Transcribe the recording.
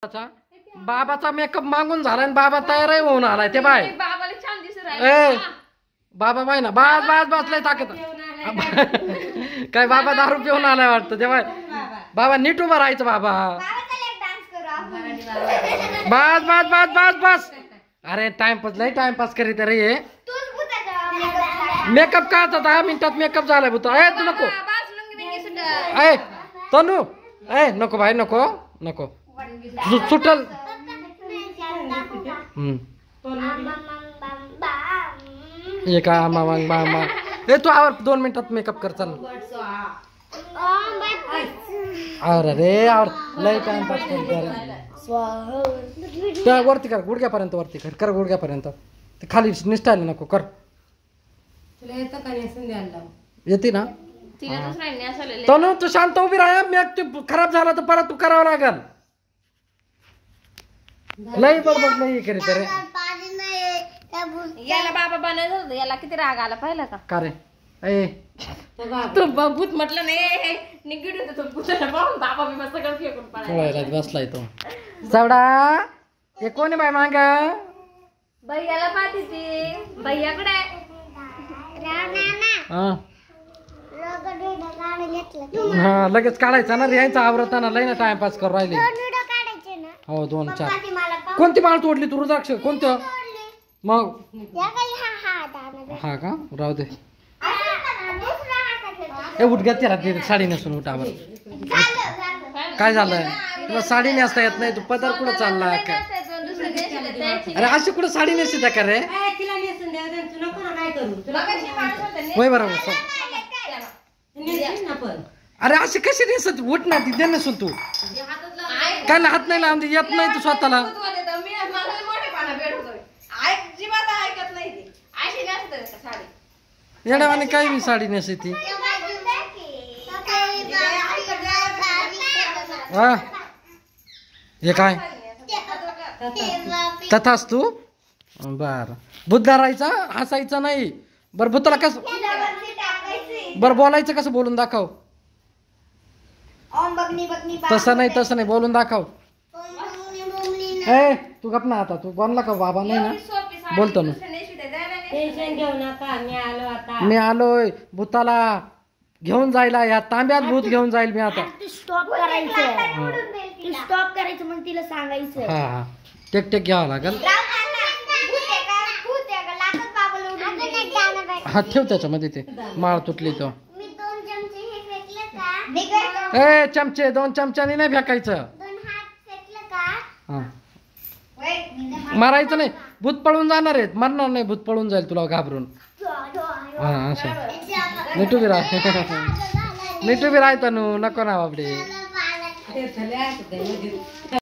बाबाचा makeup मागून झाला आणि बाबा तयार होऊन आलाय ते बाय बाबाला छान दिसू राहिला. बाबा बाय ना बास बास बसलाय ताकद काय बाबा दारू पिऊन आलाय वाटतं तेव्हा बाबा नीट उभा राहायचं बाबा बस बस बस बस बस अरे टाइमपास लय टाइमपास करीत रे हे मेकअप का 10 मिनिटात मेकअप झालाय भूत ए तू नको ए तनू ए नको भाई नको नको सुटल ये का मामा ए तू आवर 2 मिनिटात मेकअप कर चल अरे रे आवर लय टाइमपास करत त्या वरती कर गुडघ्यापर्यंत वरती कर गुडघ्यापर्यंत ते खाली निष्ठाने नको कर येते ना तनु तू शांत उभी राहा मेक तू खराब झाला तर परत तू करावं लागल लई बडबड लई करीत रे याला बाबा बनायचं होतं याला किती राग आला पाहिलं का रे ए तू भूत म्हटलं नाही निगडीत होतो भूताला पाहून बाबा मी मस्त गड फेकून पळाला बसलाय तो चवडा हे कोण आहे बाय मांग भैयाला पाहती ती भैयाकडे हा लगेच काढायचा ना यायचा आवरताना लय ना टाइमपास करू राहिले हो 2-4 कोणती माळ तोडली तू रुद्राक्ष कोणतं मग हा का राहू दे ए उठ ग त्याला साडी नेसून उठावर काय झालं तुला साडी नेसता येत नाही तू पदर कुठं चालला काय अरे अशी कुठं साडी नेसते का रे होय बरोबर अरे अशी कशी नेसत उठ ना ती दे नेसून तू काय हात नाही लावून येत नाही तू स्वतःला येण्यावाने काय मी साडी नेसते ती हे काय तथाच तू बर बुद्धारायचा हसायचं नाही बर भूताला कस बर बोलायचं कसं बोलून दाखव तसं नाही बोलून दाखव ए तू गप ना आता तू बोलला का बाबा नाही ना बोलतो ना मी आलोय भूताला घेऊन जायला या तांब्यात भूत घेऊन जाईल मी आता स्टॉप करायचं मग तिला सांगायचं हा टेक घ्यावं लागेल हा ठेव त्याच्यामध्ये ते माळ तुटली तो ए चमचे 2 चमच्याने नाही फेकायचं मारायचं नाही भूत पळून जाणार आहेत मरणार नाही भूत पळून जाईल तुला घाबरून हा असं नीट उभी राह नीट उभी राहतो नको ना बाबडे